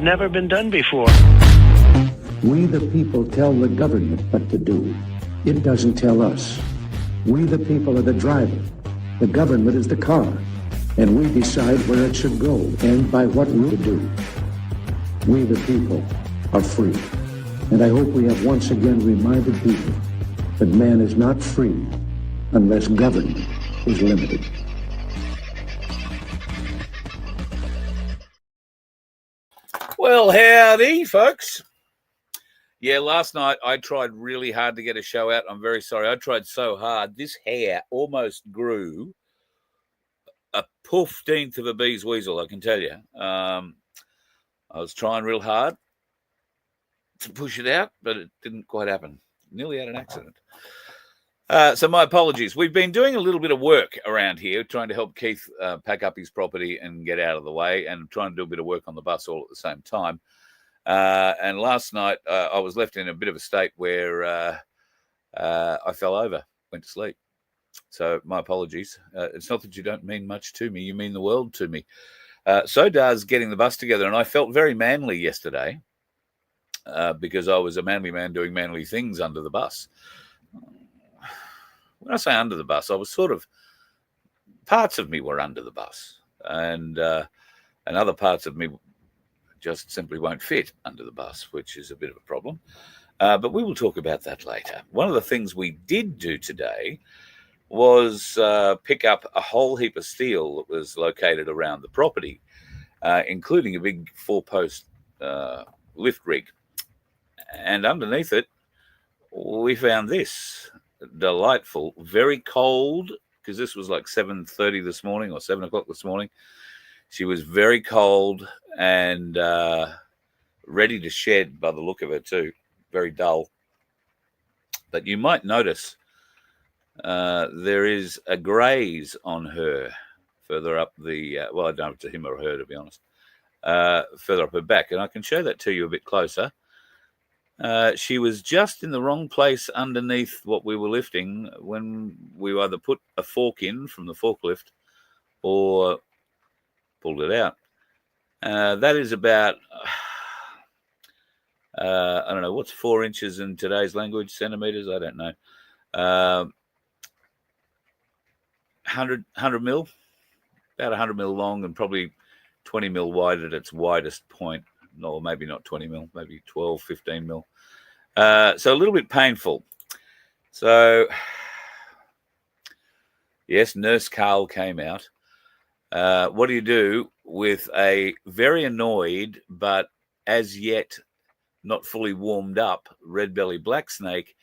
never been done before. We the people tell the government what to do. It doesn't tell us. We the people are the driver. The government is the car. And we decide where it should go and by what route to do. We the people are free. And I hope we have once again reminded people that man is not free unless government is limited. Well, howdy, folks. Yeah, last night I tried really hard to get a show out. I'm very sorry. I tried so hard. This hair almost grew a 15th of a bee's weasel, I can tell you. I was trying real hard to push it out, but it didn't quite happen. Nearly had an accident. So my apologies. We've been doing a little bit of work around here, trying to help Keith pack up his property and get out of the way, and trying to do a bit of work on the bus all at the same time. And last night I was left in a bit of a state where I fell over, went to sleep. So my apologies. It's not that you don't mean much to me. You mean the world to me. So does getting the bus together. And I felt very manly yesterday because I was a manly man doing manly things under the bus. When I say under the bus, I was sort of, parts of me were under the bus, and other parts of me just simply won't fit under the bus, which is a bit of a problem. But we will talk about that later. One of the things we did do today was pick up a whole heap of steel that was located around the property, including a big 4-post lift rig. And underneath it, we found this. Delightful, very cold, because this was like 7:30 this morning or 7 o'clock this morning. She was very cold and ready to shed by the look of it too. Very dull. But you might notice there is a graze on her further up the, well, I don't know if it's a him or her, to be honest, further up her back. And I can show that to you a bit closer. She was just in the wrong place underneath what we were lifting when we either put a fork in from the forklift or pulled it out. That is about, I don't know, what's 4 inches in today's language, centimeters? I don't know. 100 mil, about 100 mil long and probably 20 mil wide at its widest point. No, maybe not 20 mil, maybe 12, 15 mil. So a little bit painful. So, yes, Nurse Carl came out. What do you do with a very annoyed but as yet not fully warmed up red belly black snake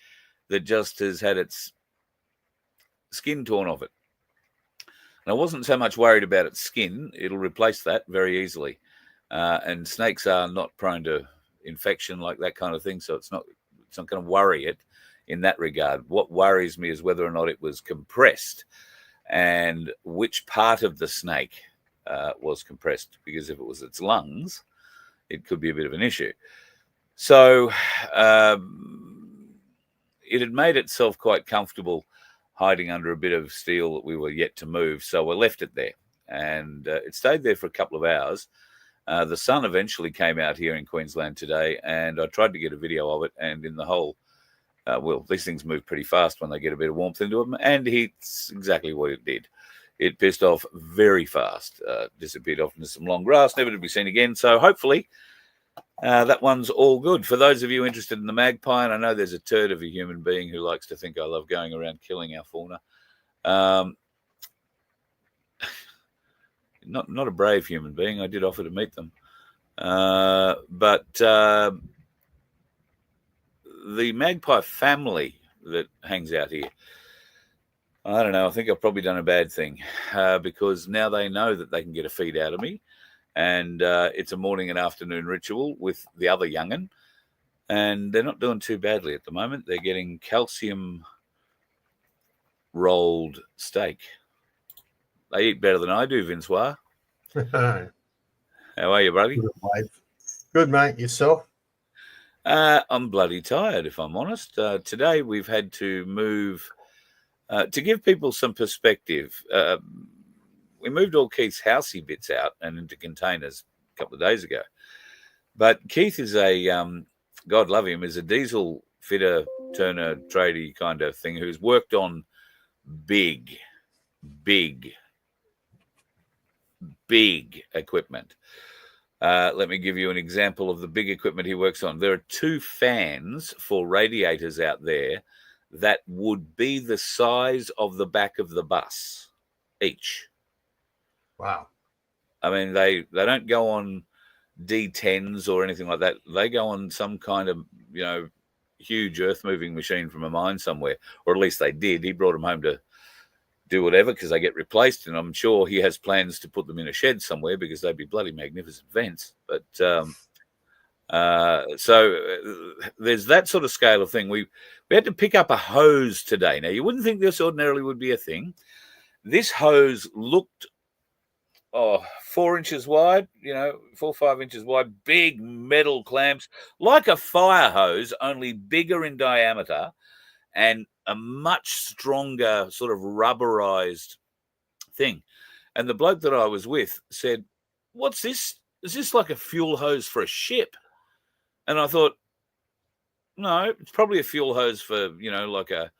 that just has had its skin torn off it? And I wasn't so much worried about its skin. It'll replace that very easily. And snakes are not prone to infection like that kind of thing, so it's not going to worry it in that regard. What worries me is whether or not it was compressed and which part of the snake was compressed, because if it was its lungs, it could be a bit of an issue. So it had made itself quite comfortable hiding under a bit of steel that we were yet to move, so we left it there. And it stayed there for a couple of hours. The sun eventually came out here in Queensland today, and I tried to get a video of it, and in the whole, well, these things move pretty fast when they get a bit of warmth into them, and it's exactly what it did. It pissed off very fast, disappeared off into some long grass, never to be seen again. So hopefully that one's all good. For those of you interested in the magpie, and I know there's a turd of a human being who likes to think I love going around killing our fauna. Not a brave human being. I did offer to meet them. But the magpie family that hangs out here, I don't know. I think I've probably done a bad thing because now they know that they can get a feed out of me. And it's a morning and afternoon ritual with the other young'un. And they're not doing too badly at the moment. They're getting calcium rolled steak. They eat better than I do, Vincois. How are you, buddy? Good, mate. Good, mate. Yourself? I'm bloody tired, if I'm honest. Today we've had to move, to give people some perspective. We moved all Keith's housey bits out and into containers a couple of days ago. But Keith is God love him, is a diesel fitter, turner, tradie kind of thing who's worked on big equipment. Let me give you an example of the big equipment he works on. There are 2 fans for radiators out there that would be the size of the back of the bus each. Wow. I mean, they don't go on D10s or anything like that. They go on some kind of, huge earth-moving machine from a mine somewhere, or at least they did. He brought them home to do whatever because they get replaced, and I'm sure he has plans to put them in a shed somewhere because they'd be bloody magnificent vents. But so there's that sort of scale of thing. We had to pick up a hose today. Now, you wouldn't think this ordinarily would be a thing. This hose looked 4 inches wide, 4 or 5 inches wide, big metal clamps, like a fire hose, only bigger in diameter and a much stronger sort of rubberized thing. And the bloke that I was with said, "What's this? Is this like a fuel hose for a ship?" And I thought, no, it's probably a fuel hose for, like a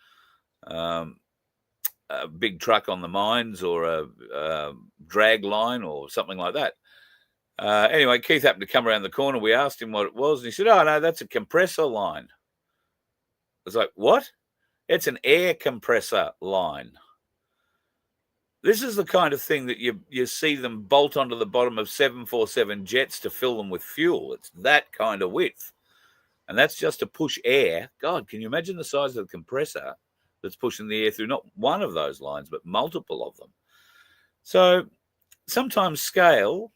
big truck on the mines or a drag line or something like that. Anyway, Keith happened to come around the corner. We asked him what it was, and he said, "Oh, no, that's a compressor line." I was like, "What?" "It's an air compressor line." This is the kind of thing that you see them bolt onto the bottom of 747 jets to fill them with fuel. It's that kind of width. And that's just to push air. God, can you imagine the size of the compressor that's pushing the air through not one of those lines, but multiple of them? So sometimes scale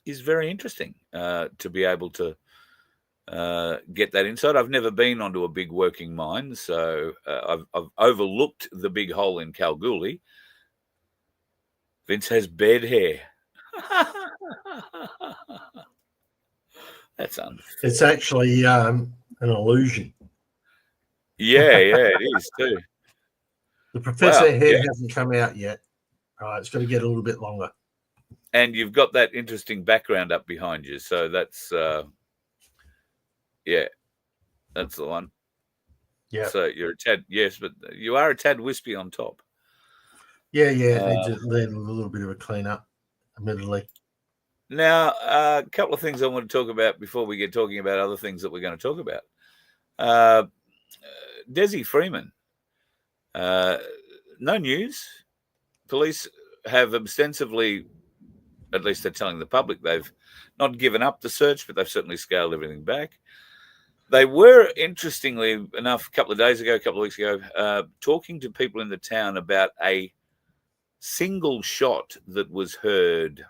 is very interesting to be able to get that insight. I've never been onto a big working mine, so I've overlooked the big hole in Kalgoorlie. Vince has bed hair. That's unfair. It's actually an illusion. Yeah, it is too. The professor hair hasn't come out yet. It's got to get a little bit longer. And you've got that interesting background up behind you, so that's that's the one. Yeah. So you're a tad, yes, but you are a tad wispy on top. Yeah. Need a little bit of a clean up, admittedly. Now, a couple of things I want to talk about before we get talking about other things that we're going to talk about. Desi Freeman. No news. Police have ostensibly, at least they're telling the public, they've not given up the search, but they've certainly scaled everything back. They were, interestingly enough, a couple of weeks ago, talking to people in the town about a single shot that was heard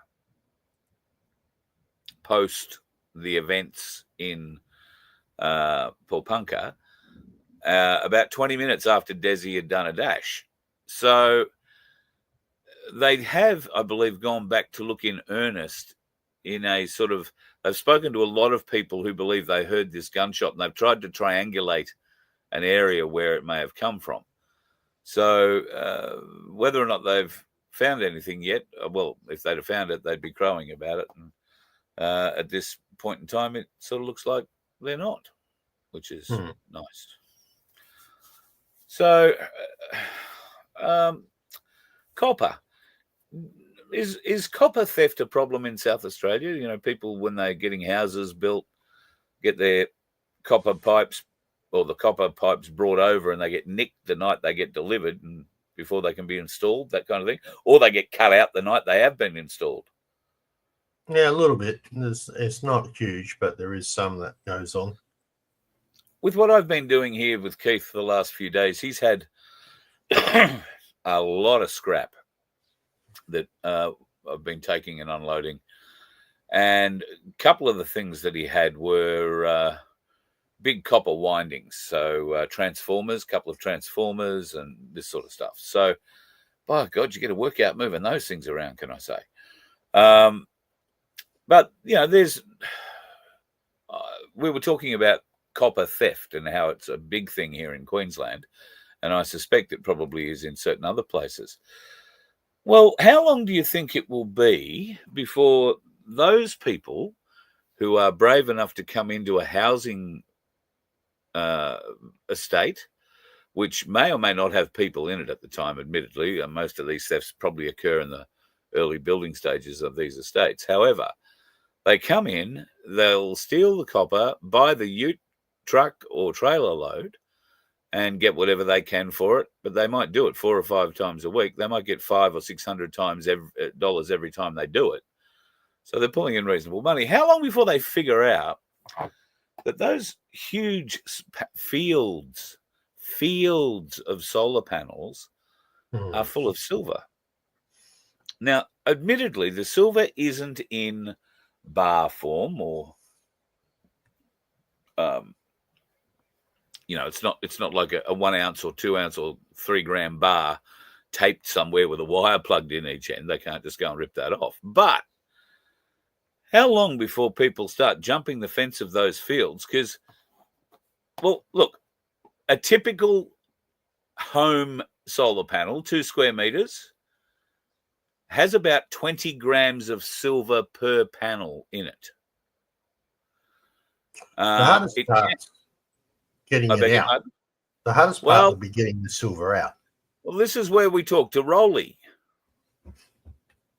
post the events in Paulpunka about 20 minutes after Desi had done a dash. So they have, I believe, gone back to look in earnest in a sort of, they've spoken to a lot of people who believe they heard this gunshot, and they've tried to triangulate an area where it may have come from. So whether or not they've found anything yet, well, if they'd have found it, they'd be crowing about it. And at this point in time, it sort of looks like they're not, which is nice. So copper. Is copper theft a problem in South Australia? You know, people, when they're getting houses built, get their copper pipes or the copper pipes brought over and they get nicked the night they get delivered and before they can be installed, that kind of thing. Or they get cut out the night they have been installed. Yeah, a little bit. It's not huge, but there is some that goes on. With what I've been doing here with Keith for the last few days, he's had a lot of scrap that I've been taking and unloading. And a couple of the things that he had were big copper windings. So transformers, couple of transformers and this sort of stuff. So, by God, you get to work out moving those things around, can I say. But, you know, there's, we were talking about copper theft and how it's a big thing here in Queensland. And I suspect it probably is in certain other places. Well, how long do you think it will be before those people who are brave enough to come into a housing estate, which may or may not have people in it at the time, admittedly. And most of these thefts probably occur in the early building stages of these estates. However, they come in, they'll steal the copper, buy the ute, truck or trailer load, and get whatever they can for it. But they might do it 4 or 5 times a week. They might get $500 or $600 dollars every time they do it. So they're pulling in reasonable money. How long before they figure out that those huge fields of solar panels are full of silver? Now, admittedly, the silver isn't in bar form, or it's not like a 1 ounce or 2 ounce or 3 gram bar taped somewhere with a wire plugged in each end. They can't just go and rip that off. But how long before people start jumping the fence of those fields? Because, well, look, a typical home solar panel, 2 square meters, has about 20 grams of silver per panel in it. The hardest part getting it out. The hardest part will be getting the silver out. Well, this is where we talk to Rolly,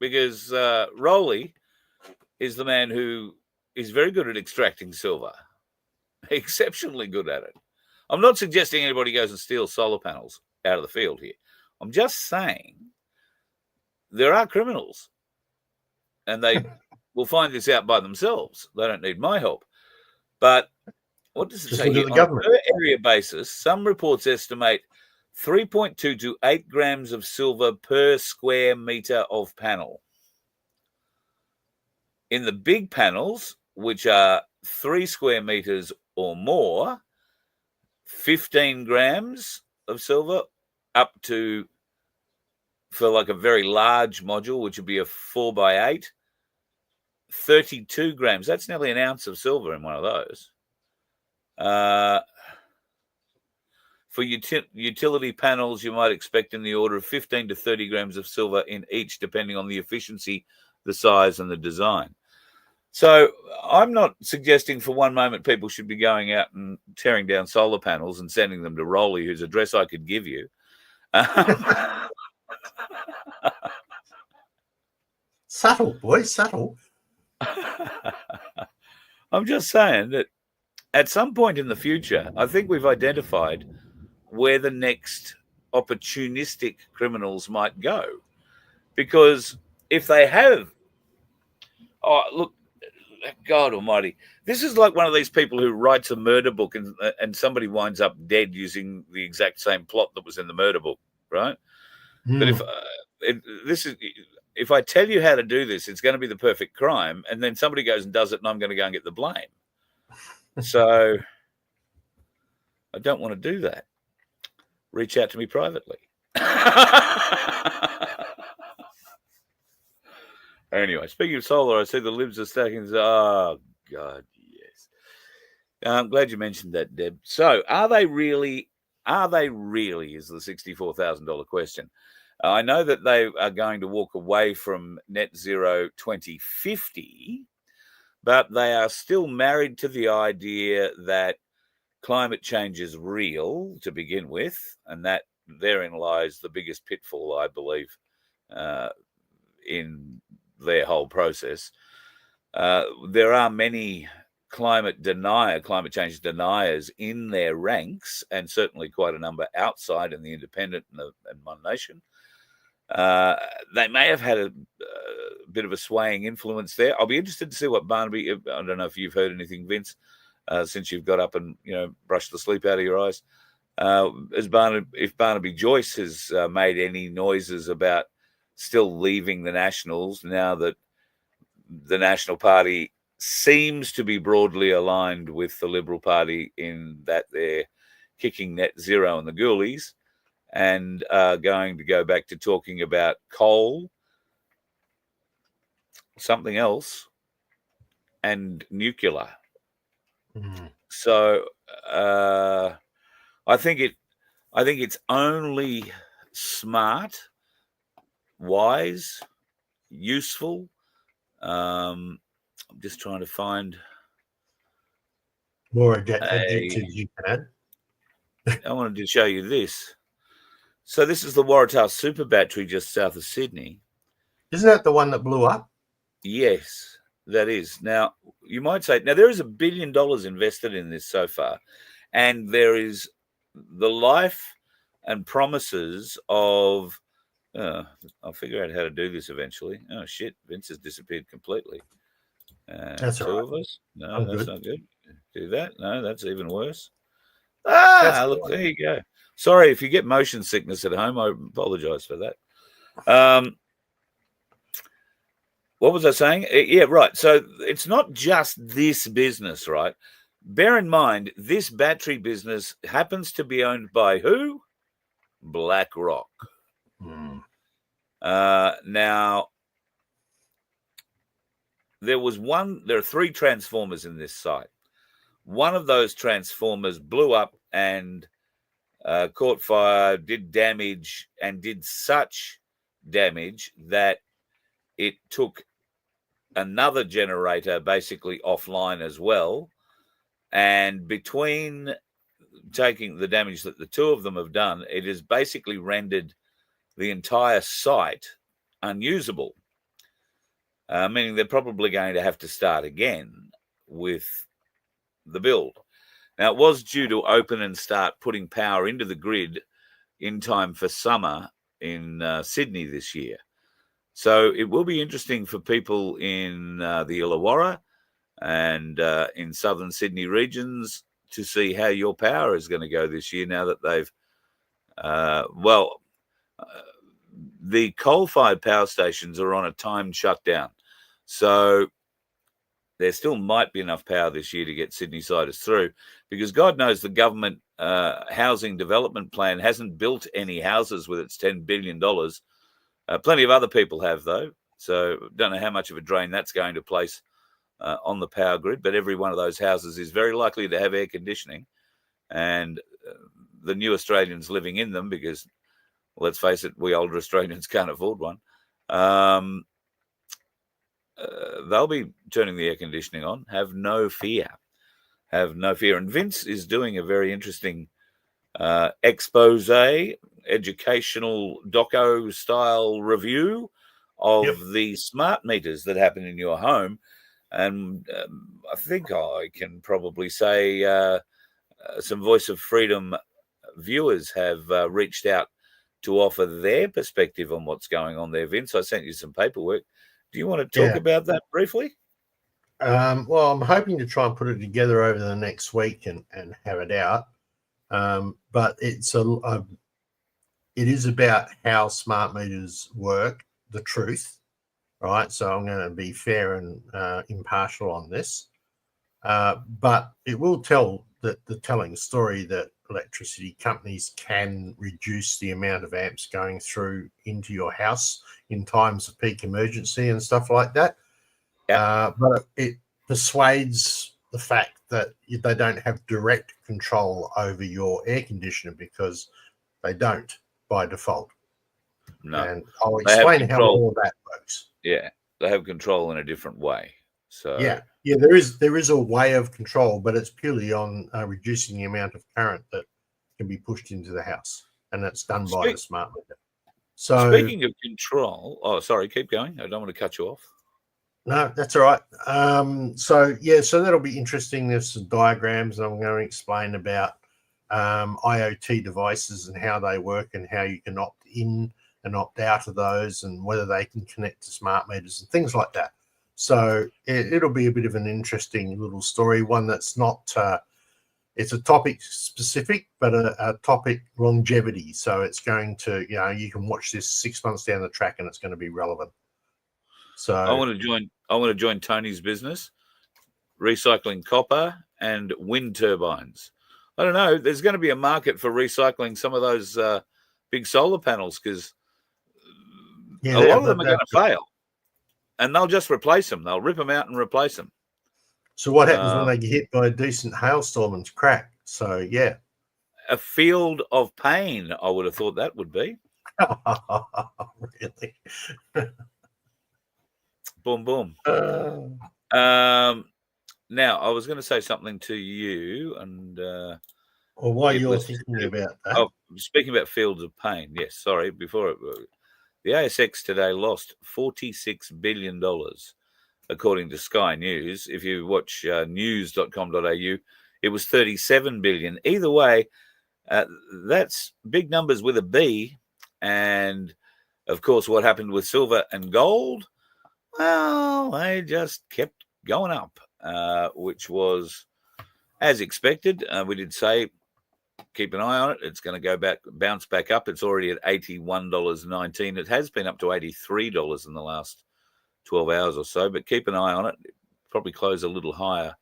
because Rolly is the man who is very good at extracting silver, exceptionally good at it. I'm not suggesting anybody goes and steals solar panels out of the field here. I'm just saying there are criminals, and they will find this out by themselves. They don't need my help. But what does it say here? On a per area basis, some reports estimate 3.2 to 8 grams of silver per square meter of panel. In the big panels, which are 3 square meters or more, 15 grams of silver, up to, for like a very large module, which would be a 4x8, 32 grams. That's nearly an ounce of silver in one of those. For utility panels, you might expect in the order of 15 to 30 grams of silver in each, depending on the efficiency, the size, and the design. So I'm not suggesting for one moment people should be going out and tearing down solar panels and sending them to Rolly, whose address I could give you. Subtle, boy, subtle. I'm just saying that at some point in the future, I think we've identified where the next opportunistic criminals might go. Because if they have, look, God almighty, this is like one of these people who writes a murder book and somebody winds up dead using the exact same plot that was in the murder book, right? But if I tell you how to do this, it's going to be the perfect crime, and then somebody goes and does it, and I'm going to go and get the blame. So I don't want to do that. Reach out to me privately. Anyway, speaking of solar, I see the libs are stacking. Oh, God, yes. I'm glad you mentioned that, Deb. So are they really, is the $64,000 question. I know that they are going to walk away from net zero 2050, but they are still married to the idea that climate change is real to begin with, and that therein lies the biggest pitfall, I believe, in their whole process. There are many climate change deniers in their ranks, and certainly quite a number outside in the Independent and One Nation. They may have had a bit of a swaying influence there. I'll be interested to see what Barnaby, I don't know if you've heard anything, Vince, since you've got up and, brushed the sleep out of your eyes. If Barnaby Joyce has made any noises about still leaving the Nationals now that the National Party seems to be broadly aligned with the Liberal Party in that they're kicking net zero in the ghoulies and going to go back to talking about coal, something else, and nuclear. So I think it's only smart, wise, useful. I'm just trying to find More adjectives you can add. I wanted to show you this. So this is the Waratah Super Battery just south of Sydney. Isn't that the one that blew up? Yes, that is. Now, you might say, now there is $1 billion invested in this so far, and there is the life and promises of, I'll figure out how to do this eventually. Oh, shit, Vince has disappeared completely. That's two all right. of us? No, I'm that's good. not good. Do that? No, that's even worse. That's Look, all right. there you go. Sorry, if you get motion sickness at home, I apologize for that. What was I saying? Yeah, right. So it's not just this business, right? Bear in mind, this battery business happens to be owned by who? BlackRock. Now, there are 3 transformers in this site. One of those transformers blew up and caught fire, did damage, and did such damage that it took another generator basically offline as well. And between taking the damage that the 2 of them have done, it has basically rendered the entire site unusable, meaning they're probably going to have to start again with the build. Now, it was due to open and start putting power into the grid in time for summer in Sydney this year. So it will be interesting for people in the Illawarra and in southern Sydney regions to see how your power is going to go this year now that they've, the coal-fired power stations are on a timed shutdown. So there still might be enough power this year to get Sydney-siders through, because God knows the government housing development plan hasn't built any houses with its $10 billion. Plenty of other people have, though, so don't know how much of a drain that's going to place on the power grid, but every one of those houses is very likely to have air conditioning, and the new Australians living in them, because, let's face it, we older Australians can't afford one, they'll be turning the air conditioning on. Have no fear. Have no fear. And Vince is doing a very interesting expose, educational doco-style review of the smart meters that happen in your home. And I think I can probably say some Voice of Freedom viewers have reached out to offer their perspective on what's going on there, Vince. I sent you some paperwork. Do you want to talk about that briefly? Well, I'm hoping to try and put it together over the next week and have it out. But it is about how smart meters work, the truth, right? So I'm going to be fair and impartial on this. But it will tell the telling story that electricity companies can reduce the amount of amps going through into your house in times of peak emergency and stuff like that. But it persuades the fact that they don't have direct control over your air conditioner, because they don't by default. No. And I'll explain how all of that works. Yeah, they have control in a different way. So yeah, there is a way of control, but it's purely on reducing the amount of current that can be pushed into the house, and that's done by the smart meter. So speaking of control, oh, sorry, keep going. I don't want to cut you off. No, that's all right. So that'll be interesting. There's some diagrams I'm going to explain about IoT devices and how they work and how you can opt in and opt out of those, and whether they can connect to smart meters and things like that. So it'll be a bit of an interesting little story, one that's not, it's a topic specific, but a topic longevity. So it's going to, you can watch this 6 months down the track and it's going to be relevant. So I want to join Tony's business, recycling copper and wind turbines. I don't know. There's going to be a market for recycling some of those big solar panels, because a lot of them are going to fail, and they'll just replace them. They'll rip them out and replace them. So what happens when they get hit by a decent hailstorm and crack? So yeah, a field of pain. I would have thought that would be. Really? Boom, boom. Now, I was going to say something to you, and or while it you're was thinking about that, oh, speaking about fields of pain. Yes, sorry. Before the ASX today lost $46 billion, according to Sky News. If you watch news.com.au, it was 37 billion. Either way, that's big numbers with a B. And of course, what happened with silver and gold? Well, they just kept going up, which was as expected. We did say keep an eye on it. It's going to bounce back up. It's already at $81.19. It has been up to $83 in the last 12 hours or so, but keep an eye on it. Probably close a little higher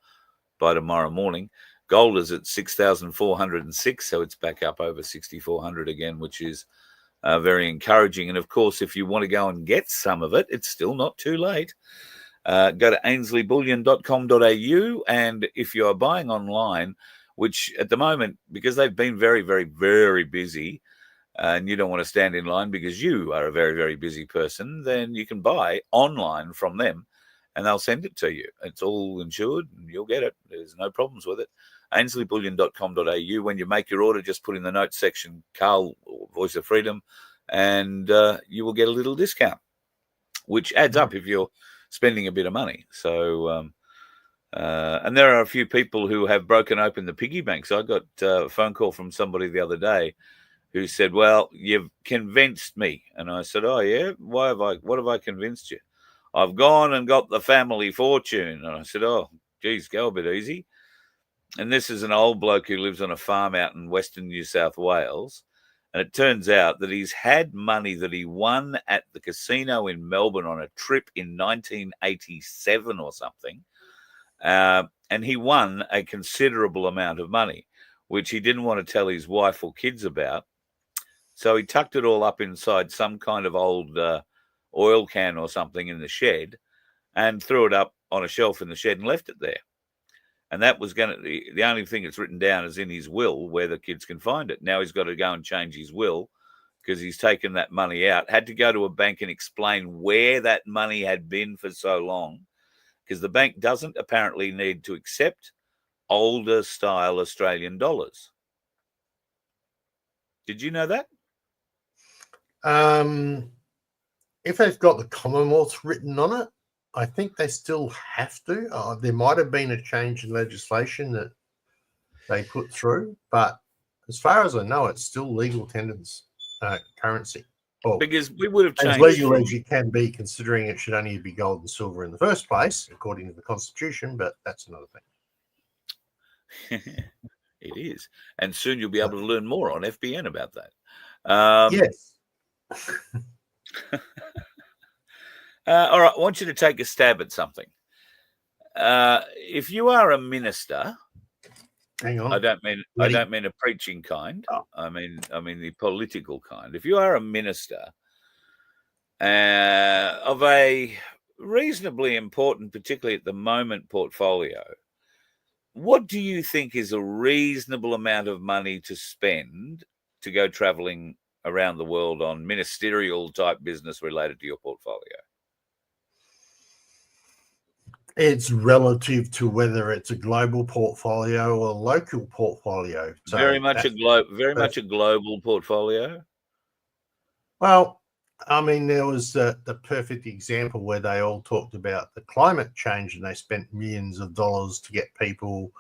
by tomorrow morning. Gold is at 6,406, so it's back up over 6,400 again, which is very encouraging. And of course, if you want to go and get some of it, it's still not too late. Go to ainsleyBullion.com.au, and if you are buying online, which at the moment, because they've been very, very, very busy, and you don't want to stand in line because you are a very, very busy person, then you can buy online from them and they'll send it to you. It's all insured and you'll get it. There's no problems with it. AinsleeBullion.com.au. When you make your order, just put in the notes section, Carl, Voice of Freedom, and you will get a little discount, which adds up if you're spending a bit of money. So, and there are a few people who have broken open the piggy banks. I got a phone call from somebody the other day who said, well, you've convinced me. And I said, oh, yeah? What have I convinced you? I've gone and got the family fortune. And I said, oh, geez, go a bit easy. And this is an old bloke who lives on a farm out in Western New South Wales. And it turns out that he's had money that he won at the casino in Melbourne on a trip in 1987 or something. And he won a considerable amount of money, which he didn't want to tell his wife or kids about. So he tucked it all up inside some kind of old oil can or something in the shed and threw it up on a shelf in the shed and left it there. And that was the only thing that's written down is in his will where the kids can find it. Now he's got to go and change his will because he's taken that money out, had to go to a bank and explain where that money had been for so long, because the bank doesn't apparently need to accept older style Australian dollars. Did you know that? If they've got the Commonwealth written on it, I think they still have to. There might have been a change in legislation that they put through, but as far as I know, it's still legal tenders currency. Well, because we would have changed as legal as you can be, considering it should only be gold and silver in the first place, according to the Constitution. But that's another thing. It is, and soon you'll be able to learn more on FBN about that. Yes. All right, I want you to take a stab at something. If you are a minister, hang on. I don't mean a preaching kind. Oh. I mean the political kind. If you are a minister of a reasonably important, particularly at the moment, portfolio, what do you think is a reasonable amount of money to spend to go traveling around the world on ministerial type business related to your portfolio? It's relative to whether it's a global portfolio or a local portfolio. So very much a global portfolio. Well, I mean, there was the perfect example where they all talked about the climate change and they spent millions of dollars to get people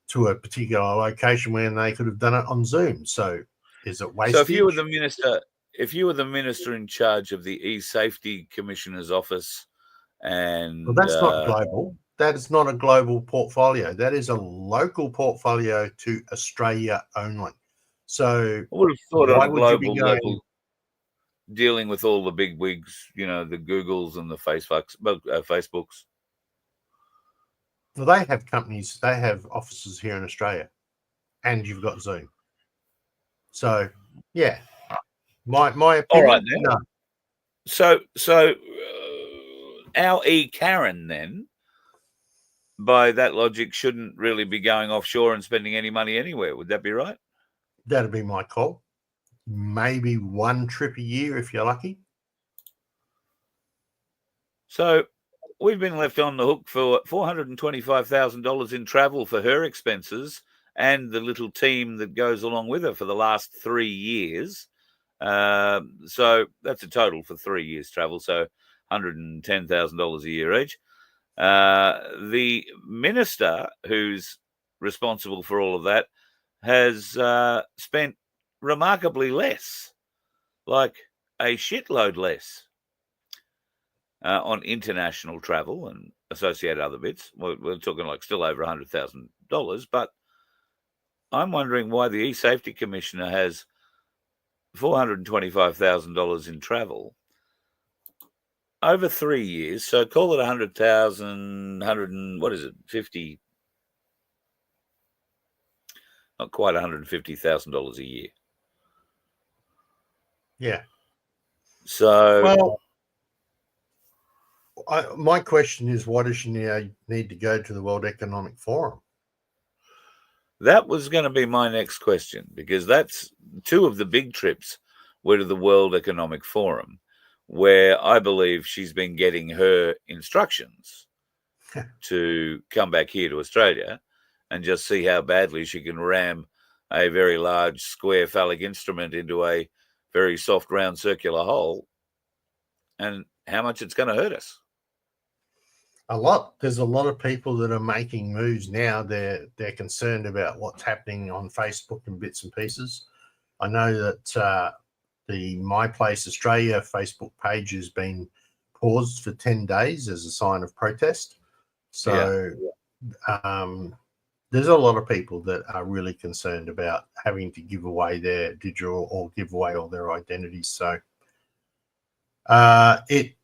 to a particular location when they could have done it on Zoom. So is it wastage? So if you were the minister in charge of the e-safety commissioner's office, and well, that's not global. That is not a global portfolio. That is a local portfolio to Australia only. So I would have thought on a global level, dealing with all the big wigs, the Googles and the Facebooks. Well, they have companies. They have offices here in Australia, and you've got Zoom. So, yeah, my opinion. All right, then. No. So our Karen then, by that logic, shouldn't really be going offshore and spending any money anywhere. Would that be right? That'd be my call. Maybe one trip a year if you're lucky. So we've been left on the hook for $425,000 in travel for her expenses and the little team that goes along with her for the last 3 years. So that's a total for 3 years travel, so $110,000 a year each. The minister who's responsible for all of that has spent remarkably less, like a shitload less, on international travel and associated other bits. We're talking like still over $100,000, but I'm wondering why the E-Safety Commissioner has $425,000 in travel over 3 years. So call it 100,000, what is it, 50, not quite $150,000 a year. Yeah. So, well, my question is, why does she need to go to the World Economic Forum? that was going to be my next question, because that's two of the big trips were to the World Economic Forum, where I believe she's been getting her instructions to come back here to Australia and just see how badly she can ram a very large square phallic instrument into a very soft, round, circular hole, and how much it's going to hurt us. A lot. There's a lot of people that are making moves now. They're concerned about what's happening on Facebook and bits and pieces. I know that the My Place Australia Facebook page has been paused for 10 days as a sign of protest. So there's a lot of people that are really concerned about having to give away their digital or give away all their identities. So it,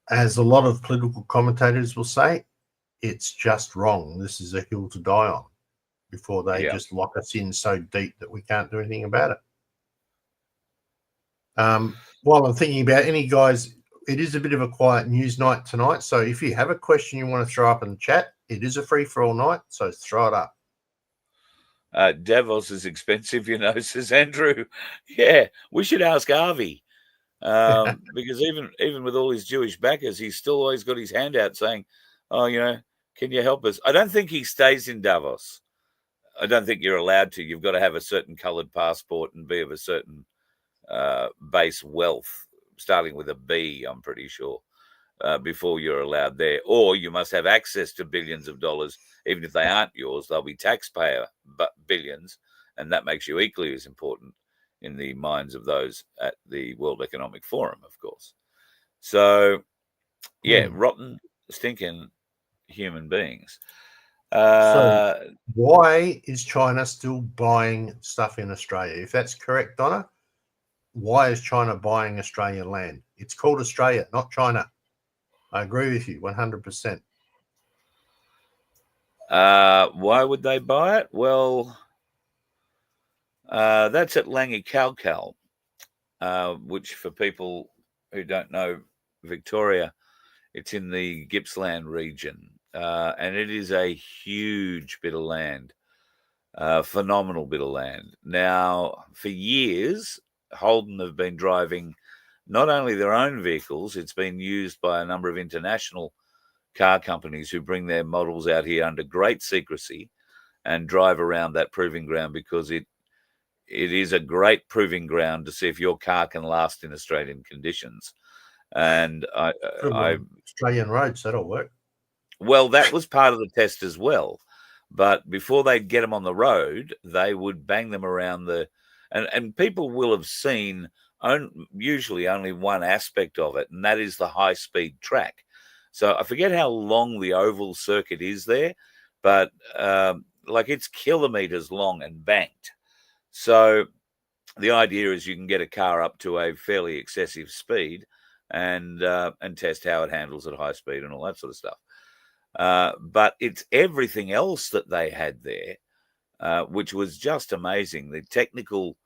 as a lot of political commentators will say, it's just wrong. This is a hill to die on before they just lock us in so deep that we can't do anything about it. While I'm thinking about any guys, it is a bit of a quiet news night tonight. So if you have a question you want to throw up in the chat, it is a free-for-all night, so throw it up. Davos is expensive, says Andrew. Yeah, we should ask Harvey. Because even with all his Jewish backers, he's still always got his hand out saying, oh, can you help us? I don't think he stays in Davos. I don't think you're allowed to. You've got to have a certain coloured passport and be of a certain base wealth, starting with a B, I'm pretty sure, before you're allowed there. Or you must have access to billions of dollars. Even if they aren't yours, they'll be taxpayer billions, and that makes you equally as important in the minds of those at the World Economic Forum, of course. So, rotten, stinking human beings. So why is China still buying stuff in Australia? If that's correct, Donna, why is China buying Australian land? It's called Australia, not China. I agree with you 100%. Why would they buy it? Well, that's at Langi Kalkal, which for people who don't know Victoria, it's in the Gippsland region, and it is a huge bit of land, phenomenal bit of land. Now, for years, Holden have been driving not only their own vehicles, it's been used by a number of international car companies who bring their models out here under great secrecy and drive around that proving ground, because it is a great proving ground to see if your car can last in Australian conditions. And Australian roads, that'll work. Well, that was part of the test as well. But before they'd get them on the road, they would bang them around and people will have seen usually only one aspect of it, and that is the high-speed track. So I forget how long the oval circuit is there, but it's kilometres long and banked. So the idea is you can get a car up to a fairly excessive speed and test how it handles at high speed and all that sort of stuff. But it's everything else that they had there, which was just amazing. The technical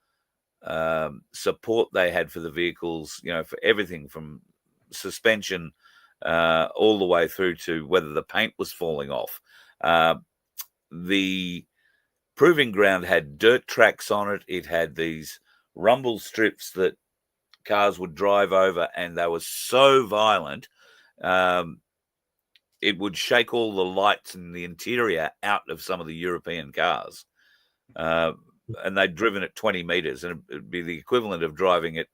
support they had for the vehicles, for everything from suspension all the way through to whether the paint was falling off. The proving ground had dirt tracks on it. It had these rumble strips that cars would drive over, and they were so violent. it would shake all the lights in the interior out of some of the European cars. And they'd driven at 20 meters, and it'd be the equivalent of driving at,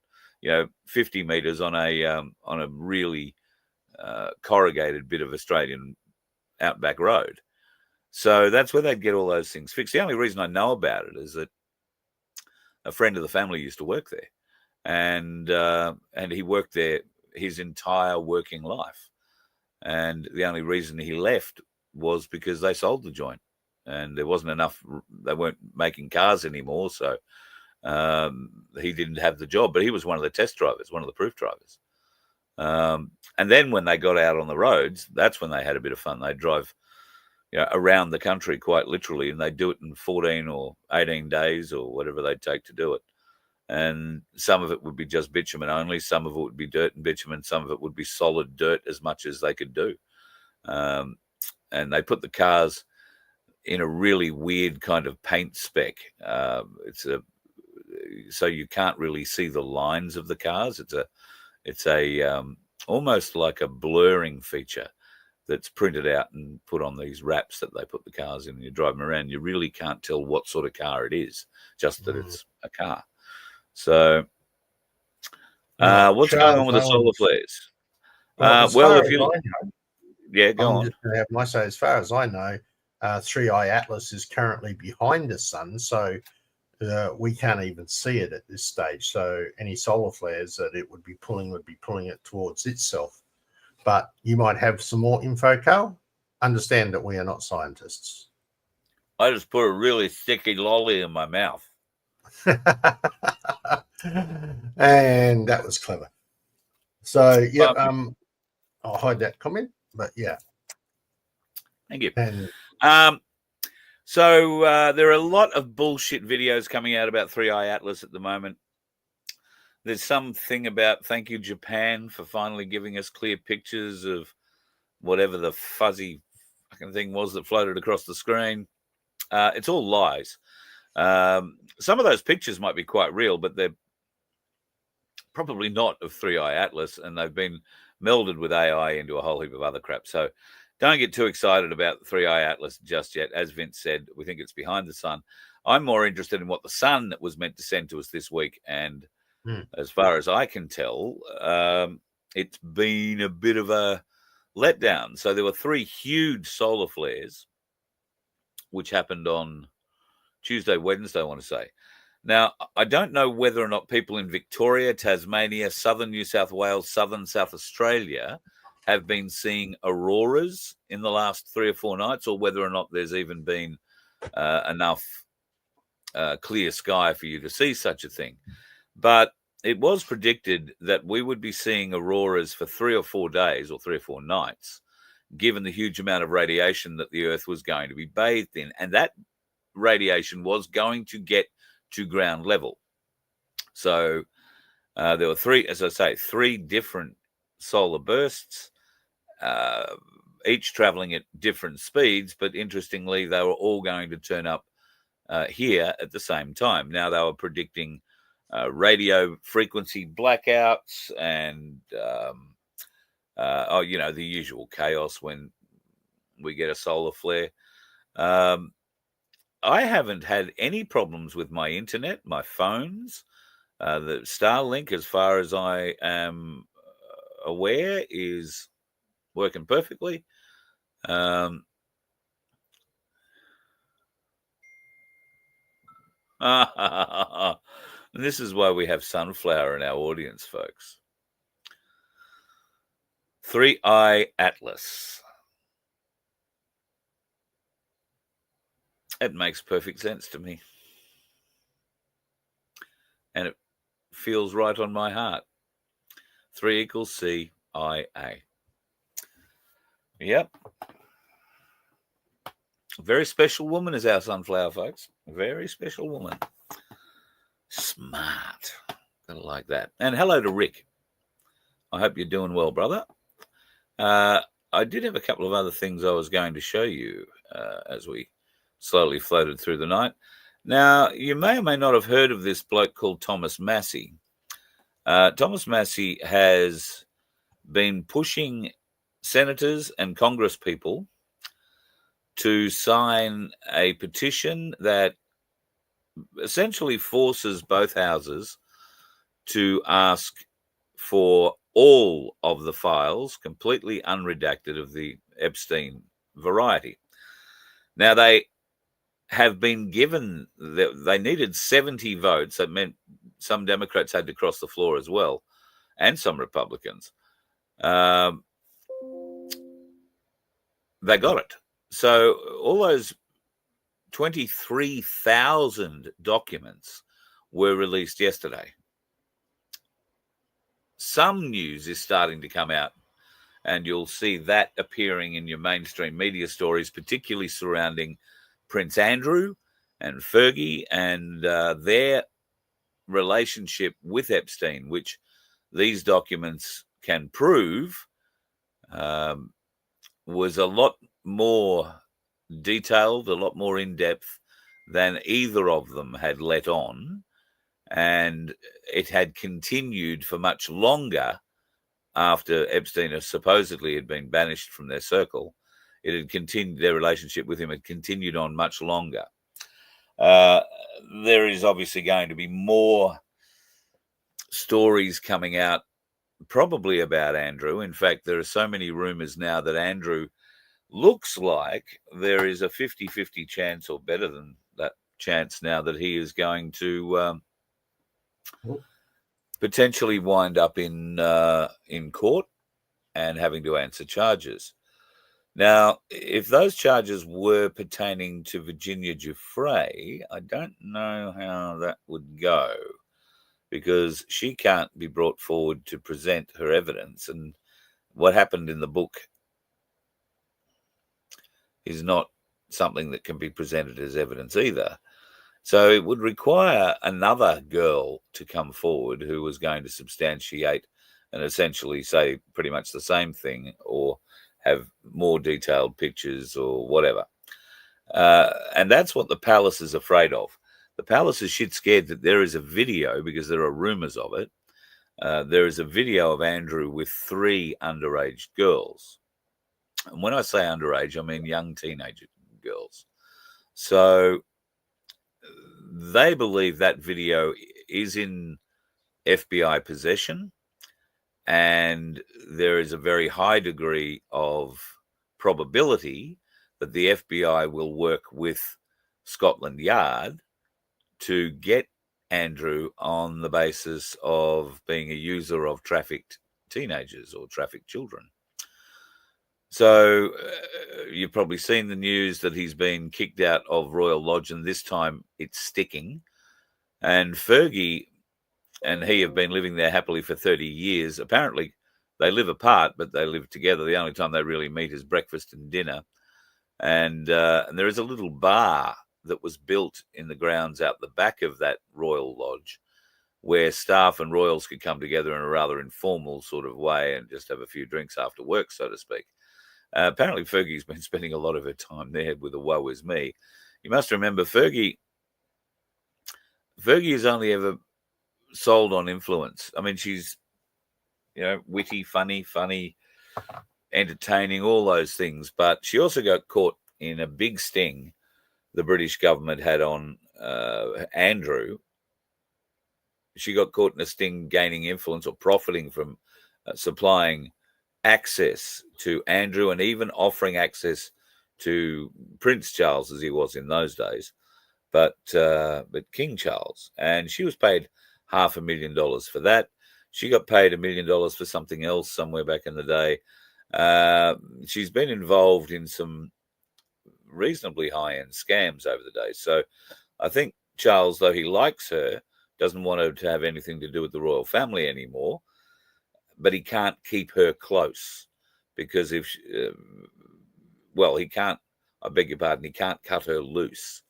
50 meters on a really corrugated bit of Australian outback road. So that's where they'd get all those things fixed. The only reason I know about it is that a friend of the family used to work there, and he worked there his entire working life. And the only reason he left was because they sold the joint, and there wasn't enough. They weren't making cars anymore, so he didn't have the job. But he was one of the test drivers, one of the proof drivers. And then when they got out on the roads, that's when they had a bit of fun. They'd drive around the country quite literally, and they'd do it in 14 or 18 days or whatever they'd take to do it. And some of it would be just bitumen only, some of it would be dirt and bitumen, some of it would be solid dirt, as much as they could do. And they put the cars in a really weird kind of paint spec. So you can't really see the lines of the cars. It's a almost like a blurring feature that's printed out and put on these wraps that they put the cars in. And you drive them around, you really can't tell what sort of car it is, just that it's a car. So what's going on with the solar flares? Well, if you... Yeah, go on. Just going to have my say, as far as I know, 3i Atlas is currently behind the sun, so we can't even see it at this stage. So any solar flares that it would be pulling it towards itself. But you might have some more info, Carl. Understand that we are not scientists. I just put a really sticky lolly in my mouth. And that was clever. So, yeah, I'll hide that comment, but yeah. Thank you. And so there are a lot of bullshit videos coming out about 3i Atlas at the moment. There's something about thank you, Japan, for finally giving us clear pictures of whatever the fuzzy fucking thing was that floated across the screen. It's all lies. Some of those pictures might be quite real, but they're probably not of 3i Atlas, and they've been melded with AI into a whole heap of other crap. So don't get too excited about 3i Atlas just yet. As Vince said, we think it's behind the sun. I'm more interested in what the sun was meant to send to us this week, and as far as I can tell, it's been a bit of a letdown. So there were 3 huge solar flares, which happened on Tuesday, Wednesday, I want to say. Now, I don't know whether or not people in Victoria, Tasmania, southern New South Wales, southern South Australia have been seeing auroras in the last 3 or 4 nights, or whether or not there's even been enough clear sky for you to see such a thing. But it was predicted that we would be seeing auroras for 3 or 4 days or 3 or 4 nights, given the huge amount of radiation that the Earth was going to be bathed in. And that radiation was going to get to ground level. So there were 3 different solar bursts, each traveling at different speeds. But interestingly, they were all going to turn up here at the same time. Now, they were predicting radio frequency blackouts and, the usual chaos when we get a solar flare. I haven't had any problems with my internet, my phones. The Starlink, as far as I am aware, is working perfectly. And this is why we have Sunflower in our audience, folks. 3i Atlas. It makes perfect sense to me. And it feels right on my heart. 3 equals CIA. Yep. Very special woman is our Sunflower, folks. Very special woman. Smart. Gonna like that. And hello to Rick. I hope you're doing well, brother. I did have a couple of other things I was going to show you as we slowly floated through the night. Now, you may or may not have heard of this bloke called Thomas Massey. Thomas Massey has been pushing senators and Congress people to sign a petition that essentially forces both houses to ask for all of the files, completely unredacted, of the Epstein variety. Now, they have been given, they needed 70 votes. That meant some Democrats had to cross the floor as well, and some Republicans. They got it. So all those 23,000 documents were released yesterday. Some news is starting to come out, and you'll see that appearing in your mainstream media stories, particularly surrounding Prince Andrew and Fergie and their relationship with Epstein, which these documents can prove was a lot more detailed, a lot more in-depth than either of them had let on. And it had continued for much longer after Epstein supposedly had been banished from their circle. It had continued, their relationship with him had continued on much longer. There is obviously going to be more stories coming out, probably about Andrew. In fact, there are so many rumors now that Andrew looks like there is a 50-50 chance, or better than that chance now, that he is going to potentially wind up in court and having to answer charges. Now, if those charges were pertaining to Virginia Giuffre, I don't know how that would go, because she can't be brought forward to present her evidence, and what happened in the book is not something that can be presented as evidence either. So it would require another girl to come forward who was going to substantiate and essentially say pretty much the same thing, or have more detailed pictures or whatever. And that's what the palace is afraid of. The palace is shit scared that there is a video, because there are rumors of it. There is a video of Andrew with 3 underage girls. And when I say underage, I mean young teenage girls. So they believe that video is in FBI possession, and there is a very high degree of probability that the FBI will work with Scotland Yard to get Andrew on the basis of being a user of trafficked teenagers or trafficked children. So you've probably seen the news that he's been kicked out of Royal Lodge, and this time it's sticking. And Fergie and he have been living there happily for 30 years. Apparently, they live apart, but they live together. The only time they really meet is breakfast and dinner. And there is a little bar that was built in the grounds out the back of that Royal Lodge, where staff and royals could come together in a rather informal sort of way and just have a few drinks after work, so to speak. Apparently, Fergie's been spending a lot of her time there with a woe is me. You must remember, Fergie has only ever sold on influence. I mean, she's, witty, funny, entertaining, all those things. But she also got caught in a big sting the British government had on Andrew. She got caught in a sting gaining influence or profiting from supplying access to Andrew, and even offering access to Prince Charles, as he was in those days, but King Charles. And she was paid $500,000 for that. She got paid $1 million for something else somewhere back in the day. She's been involved in some reasonably high-end scams over the days. So I think Charles, though he likes her, doesn't want her to have anything to do with the royal family anymore. But he can't keep her close, because if, he can't, I beg your pardon, he can't cut her loose,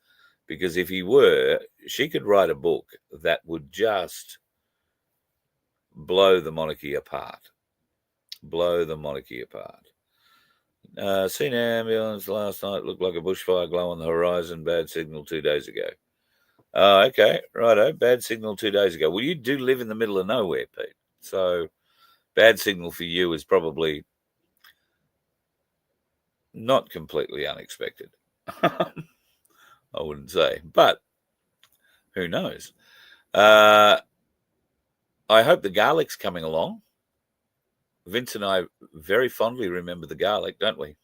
because if he were, she could write a book that would just blow the monarchy apart. Seen an ambulance last night, looked like a bushfire glow on the horizon, bad signal 2 days ago. Oh, okay, righto, bad signal 2 days ago. Well, you do live in the middle of nowhere, Pete, so bad signal for you is probably not completely unexpected. I wouldn't say, but who knows? I hope the garlic's coming along. Vince and I very fondly remember the garlic, don't we?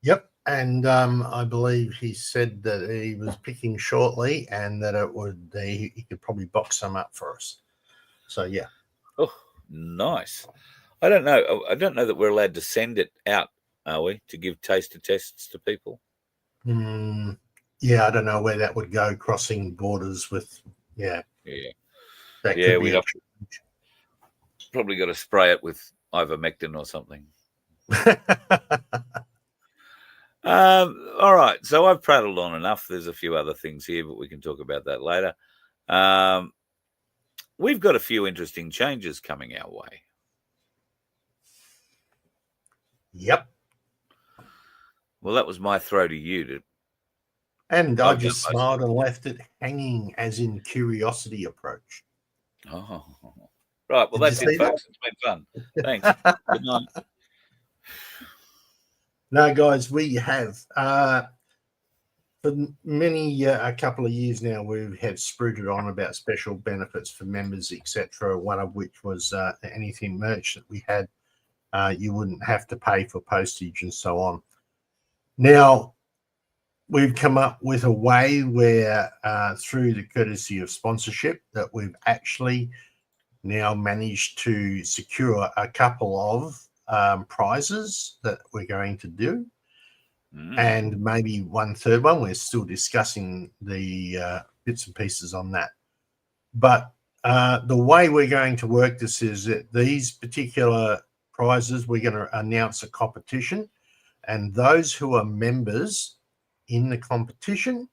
Yep. And I believe he said that he was picking shortly and that he could probably box some up for us. So, yeah. Oh, nice. I don't know. I don't know that we're allowed to send it out, are we, to give taster tests to people? Yeah, I don't know where that would go, crossing borders with, Yeah. That Yeah, could we'd be probably got to spray it with ivermectin or something. All right. So I've prattled on enough. There's a few other things here, but we can talk about that later. We've got a few interesting changes coming our way. Yep. Well, that was my throw to you. And I just smiled and left it hanging, as in curiosity approach. Oh, right. Well, that's it, folks. It's been fun. Thanks. Good night. No, guys, we have for a couple of years now, we have spruited on about special benefits for members, etc. One of which was anything merch that we had, you wouldn't have to pay for postage and so on. Now, we've come up with a way where, through the courtesy of sponsorship, that we've actually now managed to secure a couple of prizes that we're going to do. And maybe one third one. We're still discussing the bits and pieces on that. But the way we're going to work this is that these particular prizes, we're going to announce a competition, and those who are members in the competition,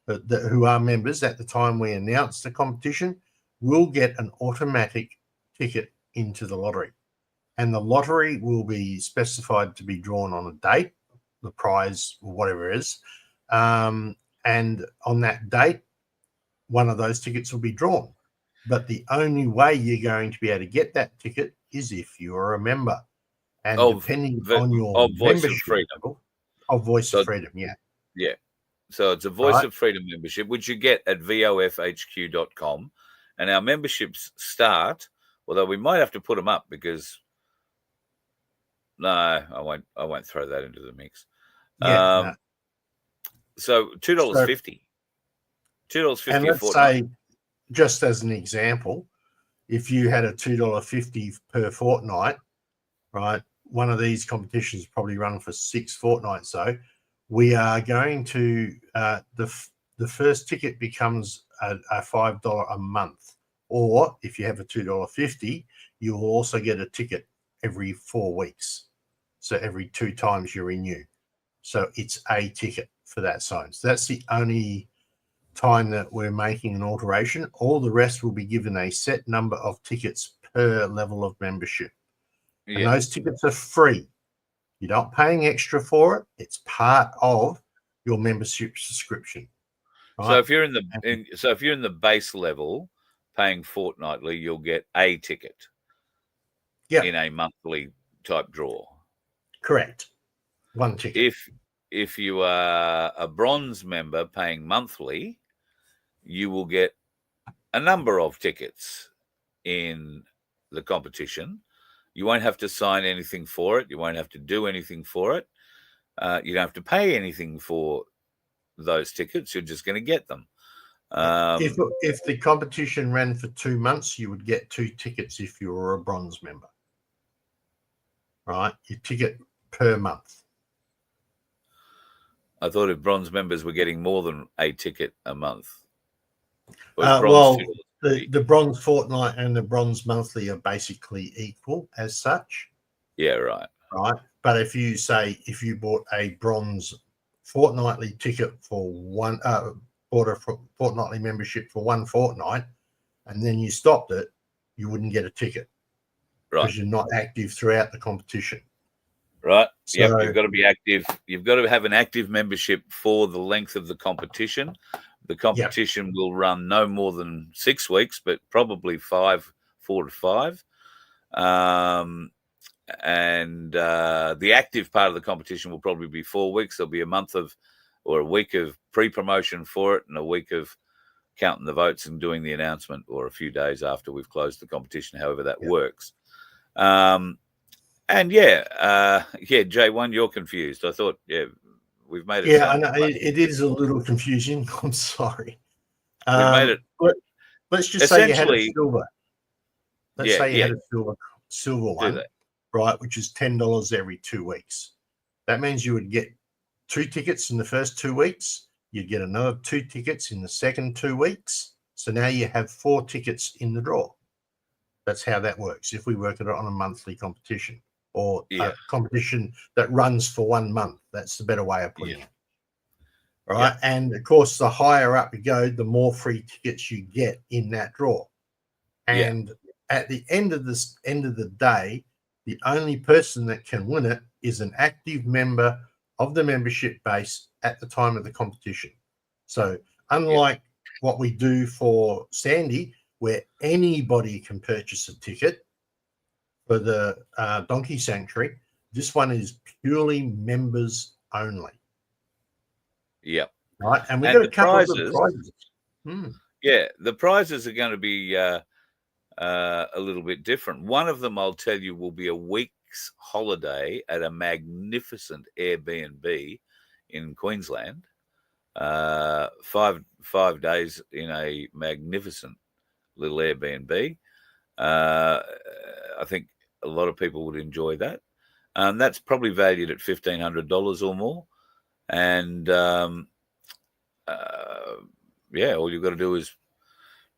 who are members at the time we announce the competition, will get an automatic ticket into the lottery. And the lottery will be specified to be drawn on a date, the prize, or whatever it is. And on that date, one of those tickets will be drawn. But the only way you're going to be able to get that ticket is if you are a member. And depending on your Voice of Freedom. Level, of Voice of Freedom, yeah. Yeah. So it's a Voice of Freedom membership, which you get at vofhq.com. And our memberships start, although we might have to put them up because... No, I won't throw that into the mix. Yeah. No. So $2.50. $2.50. And let's say, just as an example, if you had a $2.50 per fortnight, right? One of these competitions probably run for 6 fortnights. So we are going to the first ticket becomes a $5 a month, or if you have a $2.50, you will also get a ticket every 4 weeks. So every 2 times you renew. So it's a ticket for that size. So that's the only time that we're making an alteration. All the rest will be given a set number of tickets per level of membership. Yeah. And those tickets are free. You're not paying extra for it. It's part of your membership subscription. Right? So if you're in the base level, paying fortnightly, you'll get a ticket. Yeah. In a monthly type draw. Correct. One ticket. If you are a bronze member paying monthly, you will get a number of tickets in the competition. You won't have to sign anything for it. You won't have to do anything for it. You don't have to pay anything for those tickets. You're just going to get them. If the competition ran for 2 months, you would get 2 tickets if you were a bronze member. Right? Your ticket per month. I thought if bronze members were getting more than a ticket a month. The bronze fortnight and the bronze monthly are basically equal as such. Yeah, right. Right. But if you bought a bronze fortnightly ticket for bought a fortnightly membership for 1 fortnight, and then you stopped it, you wouldn't get a ticket. Right. Because you're not active throughout the competition. Right. So, yep. You've got to be active. You've got to have an active membership for the length of the competition. The competition will run no more than 6 weeks, but probably 4 to 5. the active part of the competition will probably be 4 weeks. There'll be a week of pre-promotion for it and a week of counting the votes and doing the announcement, or a few days after we've closed the competition, however that works. J1, you're confused. I thought, we've made it. Yeah, I know it is a little confusing. I'm sorry. We've made it. Let's just say you had a silver. Let's say you had a silver one, right, which is $10 every 2 weeks. That means you would get 2 tickets in the first 2 weeks. You'd get another 2 tickets in the second 2 weeks. So now you have 4 tickets in the draw. That's how that works. If we work it on a monthly competition, or a competition that runs for 1 month, that's the better way of putting it. Right. Yeah. And of course, the higher up you go, the more free tickets you get in that draw. And at the end of the day, the only person that can win it is an active member of the membership base at the time of the competition. So unlike what we do for Sandy, where anybody can purchase a ticket for the Donkey Sanctuary, this one is purely members only. Yep. Right. And we've got a couple of prizes. Yeah, the prizes are going to be a little bit different. One of them, I'll tell you, will be a week's holiday at a magnificent Airbnb in Queensland. 5 days in a magnificent little Airbnb. I think a lot of people would enjoy that. That's probably valued at $1,500 or more. And all you've got to do is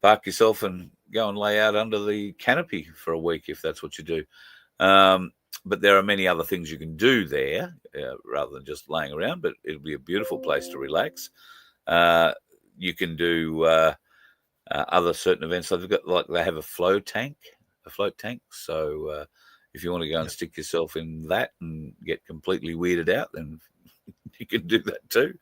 park yourself and go and lay out under the canopy for a week, if that's what you do. But there are many other things you can do there rather than just laying around, but it'll be a beautiful place to relax. You can do other certain events. So they have a float tank. So if you want to go and stick yourself in that and get completely weirded out, then you can do that too.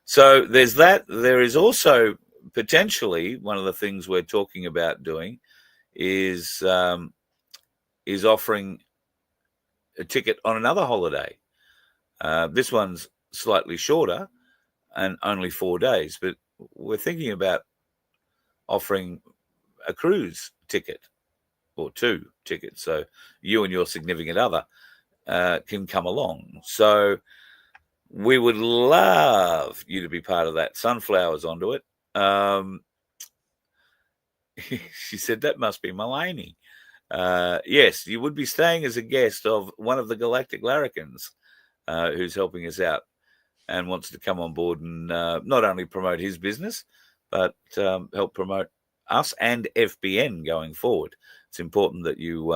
So there's that. There is also potentially one of the things we're talking about doing is offering a ticket on another holiday. This one's slightly shorter and only 4 days, but we're thinking about offering a cruise ticket or 2 tickets. So you and your significant other can come along. So we would love you to be part of that. Sunflower's onto it. She said, that must be Mulaney. Yes, you would be staying as a guest of one of the Galactic Larrikins who's helping us out and wants to come on board and not only promote his business, but help promote us and FBN going forward. It's important that you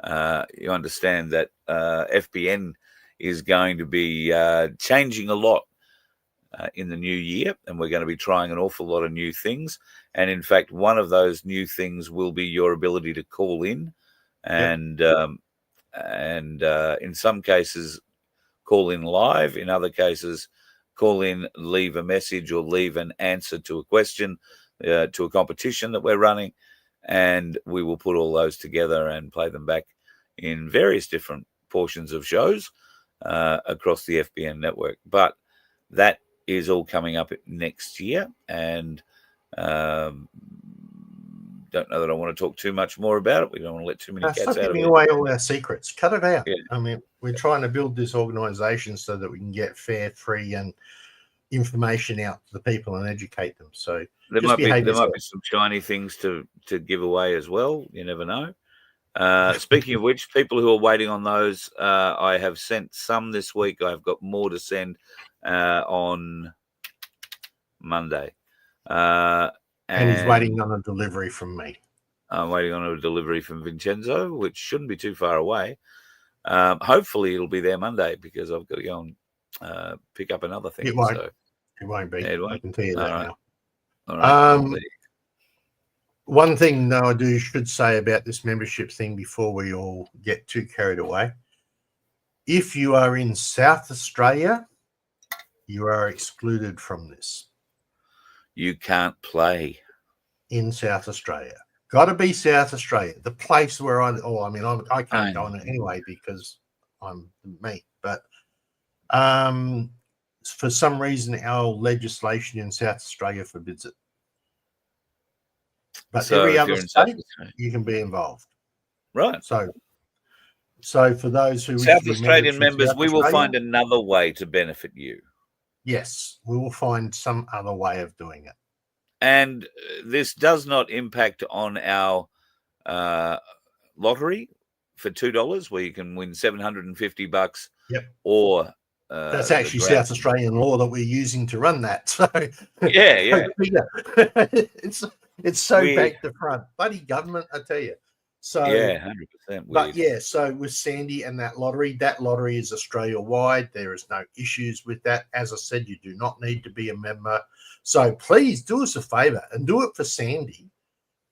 understand that FBN is going to be changing a lot in the new year, and we're going to be trying an awful lot of new things. And in fact, one of those new things will be your ability to call in, and in some cases, call in live. In other cases, call in, leave a message, or leave an answer to a question, to a competition that we're running, and we will put all those together and play them back in various different portions of shows across the FBN network. But that is all coming up next year, and don't know that I want to talk too much more about it. We don't want to let too many cats out of it. Stop giving away all our secrets. Cut it out. Yeah. I mean, we're trying to build this organisation so that we can get fair, free, and information out to the people and educate them. So there might be some shiny things to give away as well. You never know. Speaking of which, people who are waiting on those, I have sent some this week. I've got more to send on Monday. And he's waiting on a delivery from me. I'm waiting on a delivery from Vincenzo, which shouldn't be too far away. Hopefully it'll be there Monday, because I've got to go and pick up another thing. It won't. So, it won't be. It won't. I can tell you that now. All right. One thing, though, I should say about this membership thing before we all get too carried away. If you are in South Australia, you are excluded from this. You can't play in South Australia. Got to be South Australia, the place where I can't go on it anyway because I'm me. But for some reason, our legislation in South Australia forbids it. But So every if other you're in South state, Australia, you can be involved. right? So for those who wish South to be Australian members, South we will Australia, find another way to benefit you. yes, we will find some other way of doing it. And this does not impact on our lottery for $2, where you can win $750. Yep. Or that's actually South Australian law that we're using to run that. So yeah. it's so back to front. Bloody government, I tell you. So yeah, 100%. But yeah, so with Sandy and that lottery is Australia wide. There is no issues with that. As I said, you do not need to be a member. So please do us a favor and do it for Sandy.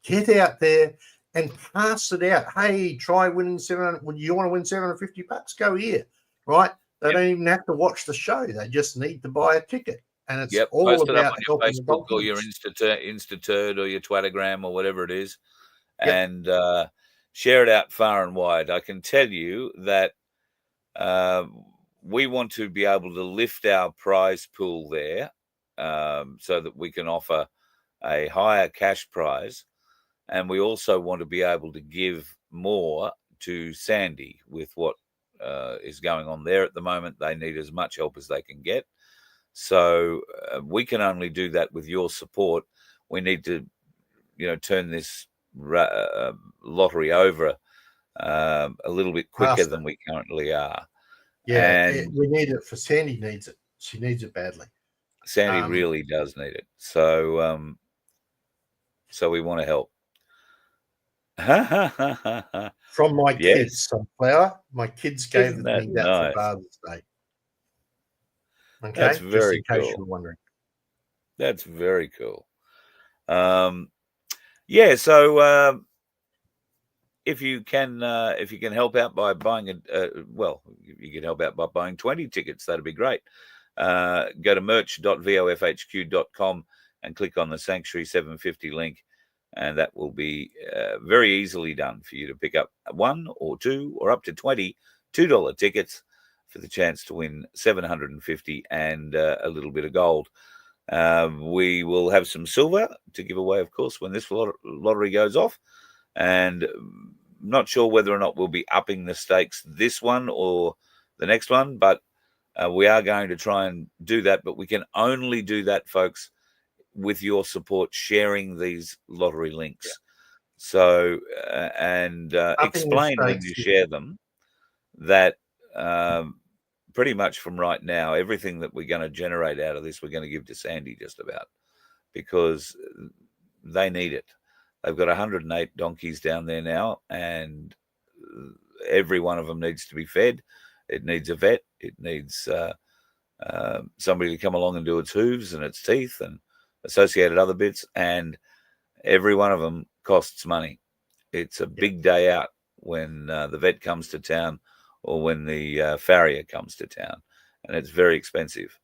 Get out there and pass it out. Hey, try winning 700. When you want to win $750, go here, right? They don't even have to watch the show. They just need to buy a ticket. And it's all Post about it up on your helping Facebook the or your Instaturd or your Twattergram or whatever it is, and share it out far and wide. I can tell you that we want to be able to lift our prize pool there, so that we can offer a higher cash prize, and we also want to be able to give more to Sandy with what is going on there at the moment. They need as much help as they can get. So we can only do that with your support. We need to, turn this lottery over a little bit quicker than we currently are. Yeah, we need it for Sandy. Needs it. She needs it badly. Sandy really does need it. So, so we want to help. From my kids, Sunflower. My kids gave me that nice? For Father's Day. Okay, that's very just in case cool. you're wondering. That's very cool. Yeah. So if you can help out by buying you can help out by buying 20 tickets. That'd be great. Go to merch.vofhq.com and click on the Sanctuary 750 link, and that will be very easily done for you to pick up 1 or 2 or up to 20 $2 tickets for the chance to win 750 and a little bit of gold. We will have some silver to give away, of course, when this lottery goes off, and not sure whether or not we'll be upping the stakes this one or the next one, but we are going to try and do that. But we can only do that, folks, with your support, sharing these lottery links. So and explain when you share them that pretty much from right now, everything that we're going to generate out of this, we're going to give to Sandy just about, because they need it. They've got 108 donkeys down there now, and every one of them needs to be fed. It needs a vet. It needs somebody to come along and do its hooves and its teeth and associated other bits, and every one of them costs money. It's a big day out when the vet comes to town or when the farrier comes to town, and it's very expensive.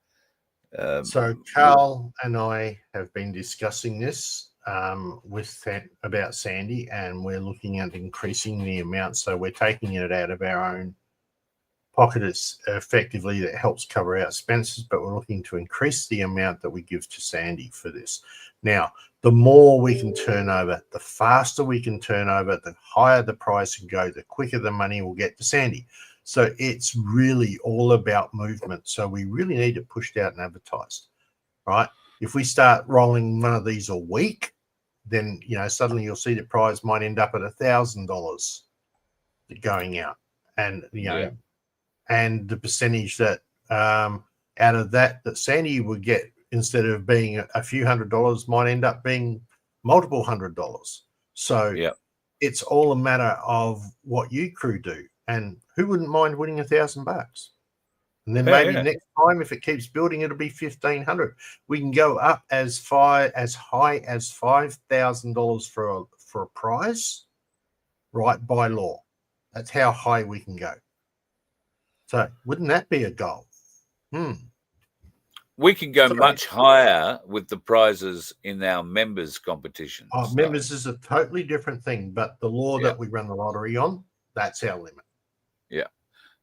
So Carl and I have been discussing this about Sandy, and we're looking at increasing the amount. So we're taking it out of our own pocket. It's effectively that helps cover our expenses, but we're looking to increase the amount that we give to Sandy for this. Now, the more we can turn over, the faster we can turn over, the higher the price can go, the quicker the money will get to Sandy. So it's really all about movement. So we really need it pushed out and advertised, right? If we start rolling one of these a week, then, suddenly you'll see the prize might end up at $1,000 going out. And, and the percentage that out of that Sandy would get, instead of being a few $100s, might end up being multiple $100s. So it's all a matter of what you crew do. And who wouldn't mind winning $1,000? And then maybe next time, if it keeps building, it'll be $1,500. We can go up as high as $5,000 for a prize, right, by law. That's how high we can go. So wouldn't that be a goal? We can go Sorry. much higher with the prizes in our members competitions. Oh, members is a totally different thing, but the law Yeah. that we run the lottery on, that's our limit. Yeah.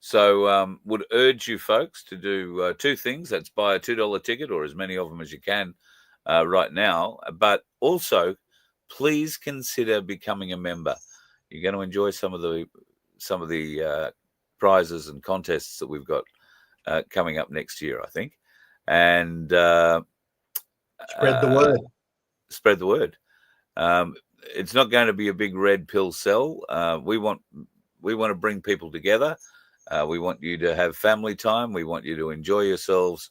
So would urge you folks to do two things. That's buy a $2 ticket or as many of them as you can right now. But also, please consider becoming a member. You're going to enjoy some of the prizes and contests that we've got coming up next year, I think. And Spread the word. Spread the word. It's not going to be a big red pill sell. We want to bring people together. We want you to have family time. We want you to enjoy yourselves.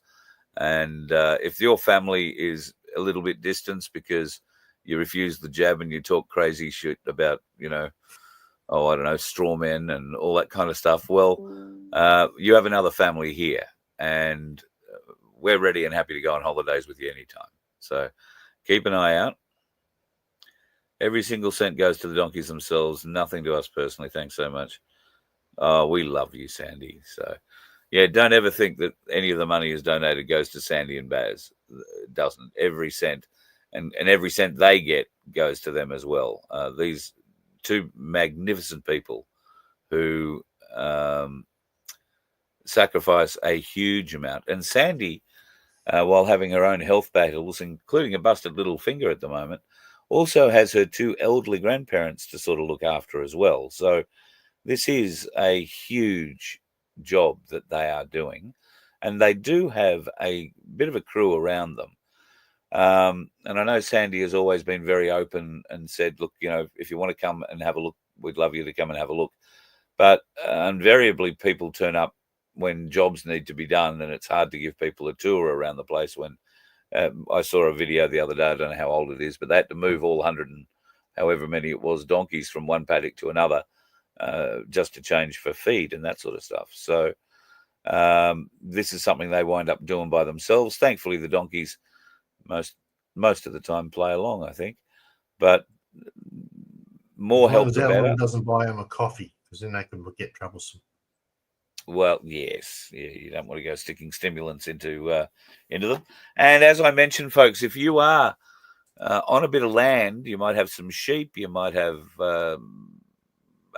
And if your family is a little bit distant because you refuse the jab and you talk crazy shit about, I don't know, straw men and all that kind of stuff, well, you have another family here. And we're ready and happy to go on holidays with you anytime. So keep an eye out. Every single cent goes to the donkeys themselves, nothing to us personally. Thanks so much. Oh, we love you, Sandy. So, yeah, don't ever think that any of the money is donated goes to Sandy and Baz. It doesn't. Every cent, and every cent they get goes to them as well. These two magnificent people who sacrifice a huge amount. And Sandy, while having her own health battles, including a busted little finger at the moment, also has her two elderly grandparents to sort of look after as well. So this is a huge job that they are doing, and they do have a bit of a crew around them. And I know Sandy has always been very open and said, look, if you want to come and have a look, we'd love you to come and have a look. But invariably people turn up when jobs need to be done, and it's hard to give people a tour around the place when I saw a video the other day, I don't know how old it is, but they had to move all 100 and however many it was donkeys from one paddock to another just to change for feed and that sort of stuff. So this is something they wind up doing by themselves. Thankfully, the donkeys most of the time play along, I think. But more help the better. Doesn't buy them a coffee, because then they can get troublesome. Well, yes, yeah, you don't want to go sticking stimulants into them. And as I mentioned, folks, if you are on a bit of land, you might have some sheep, you might have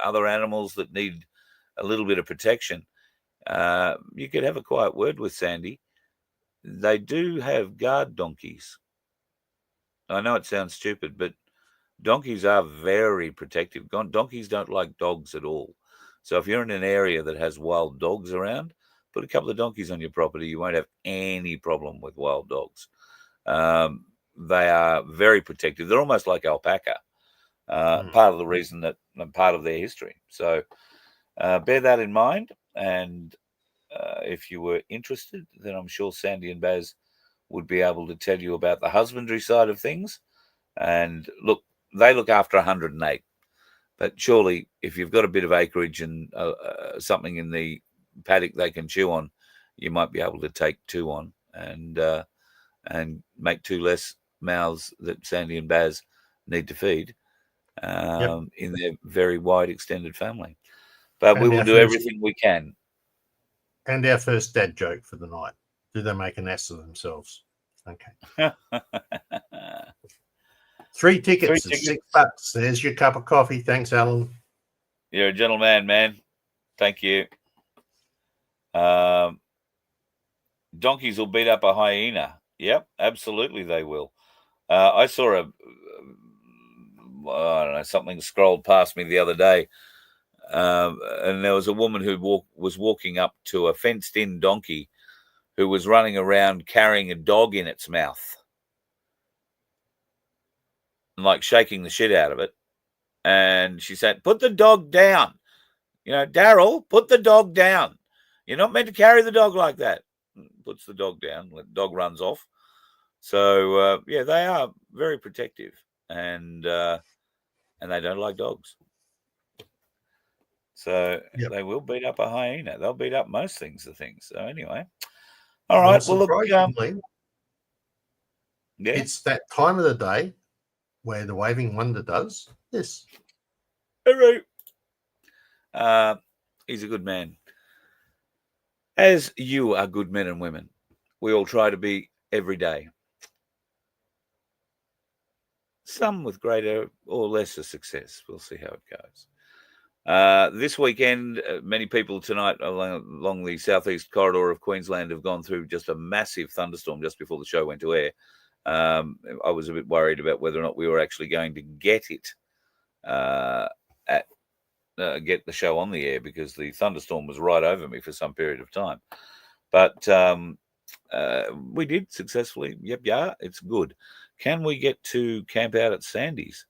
other animals that need a little bit of protection. You could have a quiet word with Sandy. They do have guard donkeys. I know it sounds stupid, but donkeys are very protective. Donkeys don't like dogs at all. So if you're in an area that has wild dogs around, put a couple of donkeys on your property. You won't have any problem with wild dogs. They are very protective. They're almost like alpaca. Part of the reason that part of their history. So bear that in mind. And if you were interested, then I'm sure Sandy and Baz would be able to tell you about the husbandry side of things. And look, they look after 108. But surely, if you've got a bit of acreage and something in the paddock they can chew on, you might be able to take two on and make two less mouths that Sandy and Baz need to feed in their very wide extended family. But we will do everything we can. And our first dad joke for the night: do they make an ass of themselves? Okay. 3 tickets at $6. There's your cup of coffee. Thanks, Alan. You're a gentleman, man. Thank you. Donkeys will beat up a hyena. Yep, absolutely they will. I saw I don't know, something scrolled past me the other day, and there was a woman who was walking up to a fenced-in donkey who was running around carrying a dog in its mouth, like shaking the shit out of it. And she said, put the dog down. Daryl, put the dog down. You're not meant to carry the dog like that. Puts the dog down. The dog runs off. So, yeah, they are very protective. And they don't like dogs. So they will beat up a hyena. They'll beat up most things, So anyway. All right. Well, look. It's that time of the day where the waving wonder does this. Hello. He's a good man. As you are good men and women. we all try to be every day. Some with greater or lesser success. We'll see how it goes. This weekend, many people tonight along the southeast corridor of Queensland have gone through just a massive thunderstorm just before the show went to air. I was a bit worried about whether or not we were actually going to get it get the show on the air, because the thunderstorm was right over me for some period of time. But we did successfully. Yep, yeah, it's good. Can we get to camp out at Sandy's?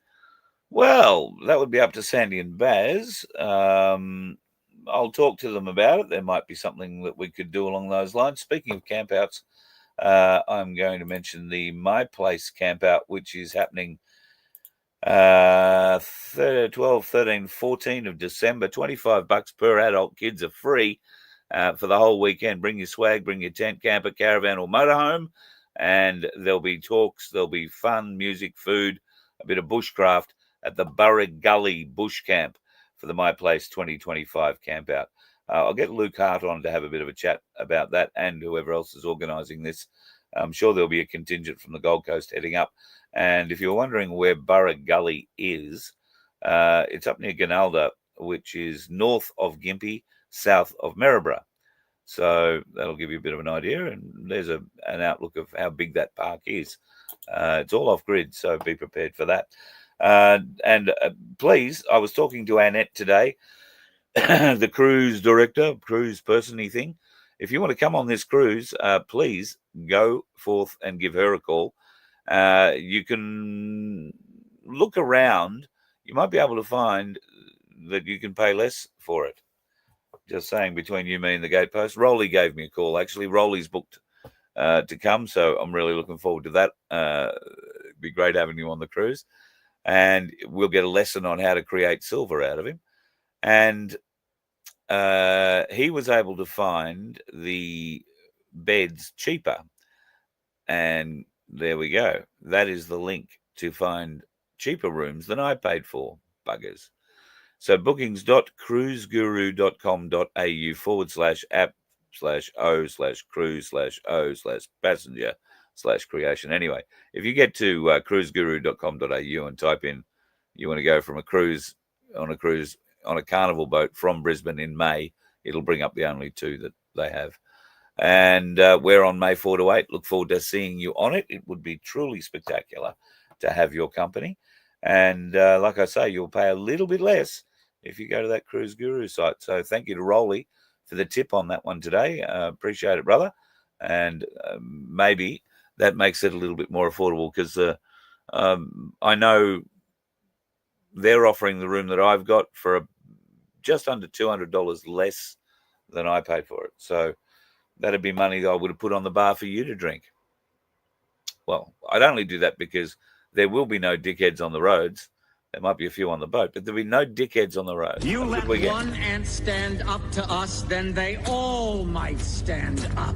Well, that would be up to Sandy and Baz. I'll talk to them about it. There might be something that we could do along those lines. Speaking of campouts, I'm going to mention the My Place campout, which is happening 12, 13, 14 of December. $25 per adult. Kids are free for the whole weekend. Bring your swag, bring your tent, camper, caravan, or motorhome, and there'll be talks, there'll be fun, music, food, a bit of bushcraft at the Burrig Gully Bush Camp for the My Place 2025 campout. I'll get Luke Hart on to have a bit of a chat about that and whoever else is organising this. I'm sure there'll be a contingent from the Gold Coast heading up. And if you're wondering where Burrig Gully is, it's up near Gunalda, which is north of Gympie, south of Maryborough. So that'll give you a bit of an idea. And there's an outlook of how big that park is. It's all off grid, so be prepared for that. And please, I was talking to Annette today, the cruise director, cruise person-y thing. If you want to come on this cruise, please go forth and give her a call. You can look around. You might be able to find that you can pay less for it. Just saying, between you, me, and the gatepost. Rolly gave me a call. Actually, Rolly's booked to come, so I'm really looking forward to that. It'd be great having you on the cruise. And we'll get a lesson on how to create silver out of him. And he was able to find the beds cheaper. And there we go. That is the link to find cheaper rooms than I paid for, buggers. So bookings.cruiseguru.com.au/app/o/cruise/o/passenger/creation. Anyway, if you get to cruiseguru.com.au and type in you want to go from a cruise on a carnival boat from Brisbane in May, it'll bring up the only two that they have. And we're on May 4 to 8. Look forward to seeing you on it. It would be truly spectacular to have your company. And like I say, you'll pay a little bit less if you go to that Cruise Guru site. So thank you to Rolly for the tip on that one today. Appreciate it, brother. And maybe that makes it a little bit more affordable, because I know they're offering the room that I've got for just under $200 less than I paid for it. So that'd be money that I would have put on the bar for you to drink. Well, I'd only do that because there will be no dickheads on the roads. There might be a few on the boat, but there'll be no dickheads on the road. You let one ant stand up to us, then they all might stand up.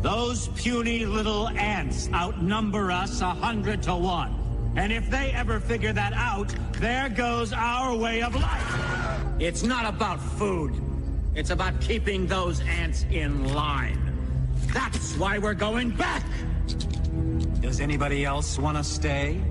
Those puny little ants outnumber us 100 to 1. And if they ever figure that out, there goes our way of life. It's not about food. It's about keeping those ants in line. That's why we're going back. Does anybody else want to stay?